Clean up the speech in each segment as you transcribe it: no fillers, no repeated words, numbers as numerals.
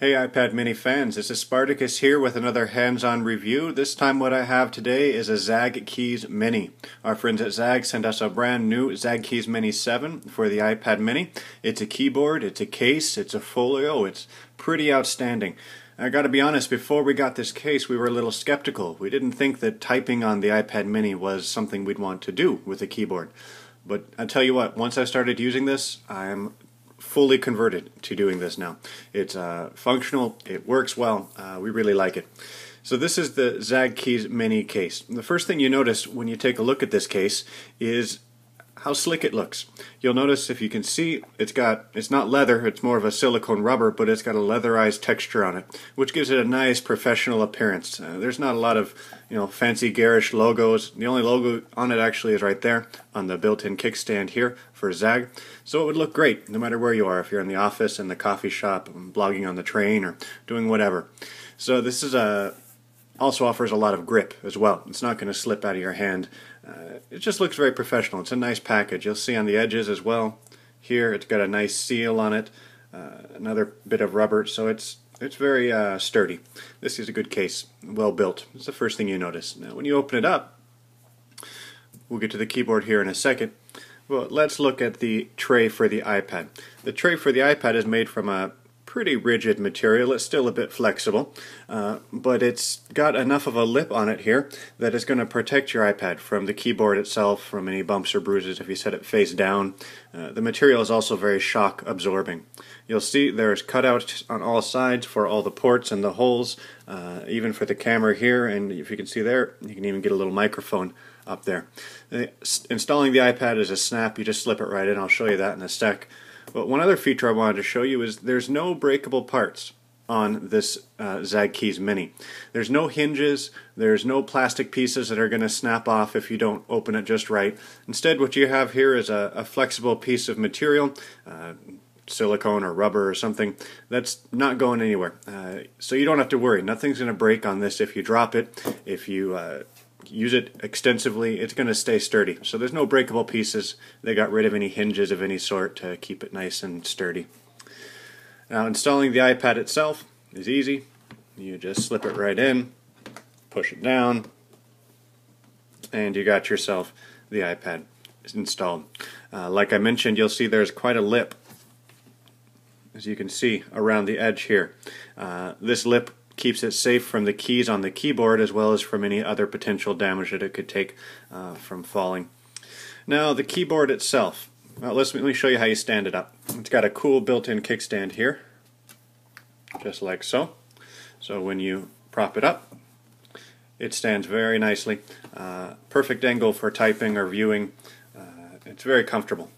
Hey iPad Mini fans, this is Spartacus here with another hands-on review. This time what I have today is a ZAGGkeys Mini. Our friends at Zagg sent us a brand new ZAGGkeys Mini 7 for the iPad Mini. It's a keyboard, it's a case, it's a folio, it's pretty outstanding. I gotta be honest, before we got this case we were a little skeptical. We didn't think that typing on the iPad Mini was something we'd want to do with a keyboard. But I tell you what, once I started using this, I'm fully converted to doing this now. It's functional, it works well, we really like it. So this is the ZAGGkeys Mini case. The first thing you notice when you take a look at this case is how slick it looks. You'll notice, if you can see, it's not leather, it's more of a silicone rubber, but it's got a leatherized texture on it, which gives it a nice professional appearance. There's not a lot of fancy garish logos. The only logo on it actually is right there on the built-in kickstand here for Zagg. So it would look great no matter where you are, if you're in the office, in the coffee shop, blogging on the train, or doing whatever. So this is also offers a lot of grip as well. It's not going to slip out of your hand. It just looks very professional. It's a nice package. You'll see on the edges as well. Here it's got a nice seal on it, another bit of rubber, so it's very sturdy. This is a good case, well built. It's the first thing you notice. Now when you open it up, we'll get to the keyboard here in a second. Well, let's look at the tray for the iPad. The tray for the iPad is made from a pretty rigid material. It's still a bit flexible, but it's got enough of a lip on it here that it's going to protect your iPad from the keyboard itself, from any bumps or bruises if you set it face down. The material is also very shock absorbing. You'll see there's cutouts on all sides for all the ports and the holes, even for the camera here, and if you can see there, you can even get a little microphone up there. Installing the iPad is a snap. You just slip it right in. I'll show you that in a sec. But one other feature I wanted to show you is there's no breakable parts on this ZAGGkeys Mini. There's no hinges, there's no plastic pieces that are going to snap off if you don't open it just right. Instead, what you have here is a flexible piece of material, silicone or rubber or something, that's not going anywhere. So you don't have to worry. Nothing's going to break on this if you drop it. If you use it extensively, it's going to stay sturdy. So there's no breakable pieces. They got rid of any hinges of any sort to keep it nice and sturdy. Now installing the iPad itself is easy. You just slip it right in, push it down, and you got yourself the iPad installed. Like I mentioned, you'll see there's quite a lip, as you can see, around the edge here. This lip keeps it safe from the keys on the keyboard as well as from any other potential damage that it could take from falling. Now the keyboard itself, let me show you how you stand it up. It's got a cool built-in kickstand here, just like so. So when you prop it up, it stands very nicely. Perfect angle for typing or viewing. It's very comfortable.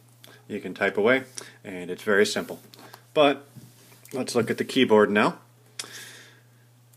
You can type away and it's very simple. But let's look at the keyboard now.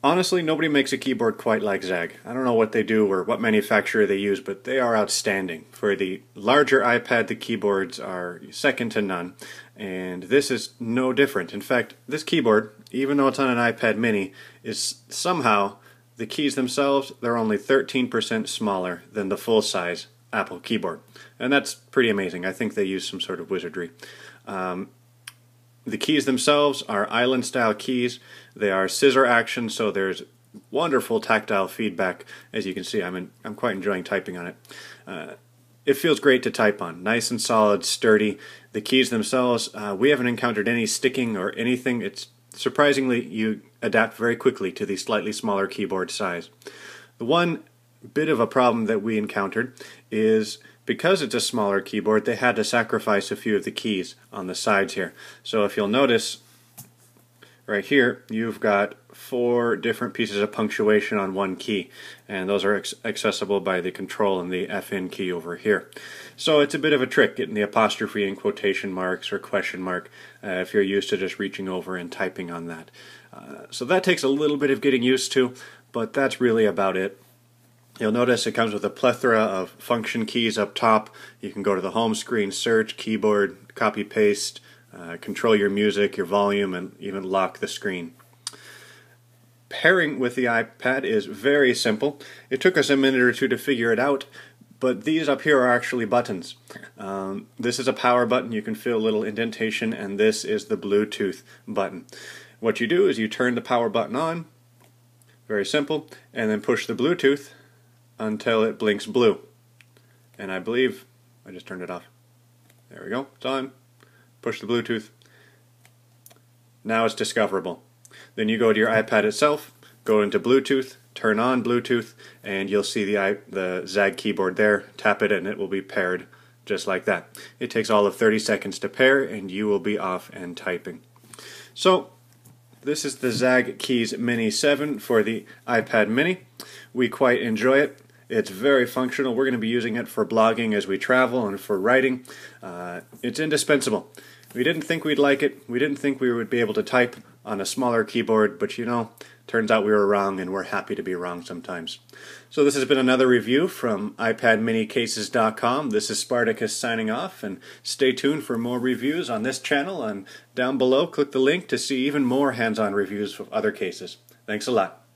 Honestly, nobody makes a keyboard quite like Zagg. I don't know what they do or what manufacturer they use, but they are outstanding. For the larger iPad, the keyboards are second to none, and this is no different. In fact, this keyboard, even though it's on an iPad Mini, is somehow, the keys themselves, they're only 13% smaller than the full-size Apple keyboard. And that's pretty amazing. I think they use some sort of wizardry. The keys themselves are island-style keys. They are scissor action, so there's wonderful tactile feedback. As you can see, I'm quite enjoying typing on it. It feels great to type on. Nice and solid, sturdy. The keys themselves, we haven't encountered any sticking or anything. It's surprisingly, you adapt very quickly to the slightly smaller keyboard size. The one bit of a problem that we encountered is, because it's a smaller keyboard, they had to sacrifice a few of the keys on the sides here. So if you'll notice, right here, you've got 4 different pieces of punctuation on one key, and those are accessible by the Control and the FN key over here. So it's a bit of a trick getting the apostrophe and quotation marks or question mark if you're used to just reaching over and typing on that. So that takes a little bit of getting used to, but that's really about it. You'll notice it comes with a plethora of function keys up top. You can go to the home screen, search, keyboard, copy, paste, control your music, your volume, and even lock the screen. Pairing with the iPad is very simple. It took us a minute or two to figure it out, but these up here are actually buttons. This is a power button. You can feel a little indentation, and this is the Bluetooth button. What you do is you turn the power button on, very simple, and then push the Bluetooth until it blinks blue. And I believe I just turned it off. There we go, it's on. Push the Bluetooth. Now it's discoverable. Then you go to your iPad itself, go into Bluetooth, turn on Bluetooth, and you'll see the ZAGG keyboard there. Tap it and it will be paired just like that. It takes all of 30 seconds to pair and you will be off and typing. So this is the ZAGGkeys Mini 7 for the iPad Mini. We quite enjoy it. It's very functional. We're going to be using it for blogging as we travel and for writing. It's indispensable. We didn't think we'd like it. We didn't think we would be able to type on a smaller keyboard, but you know, turns out we were wrong, and we're happy to be wrong sometimes. So this has been another review from iPadMiniCases.com. This is Spartacus signing off, and stay tuned for more reviews on this channel, and down below click the link to see even more hands-on reviews of other cases. Thanks a lot.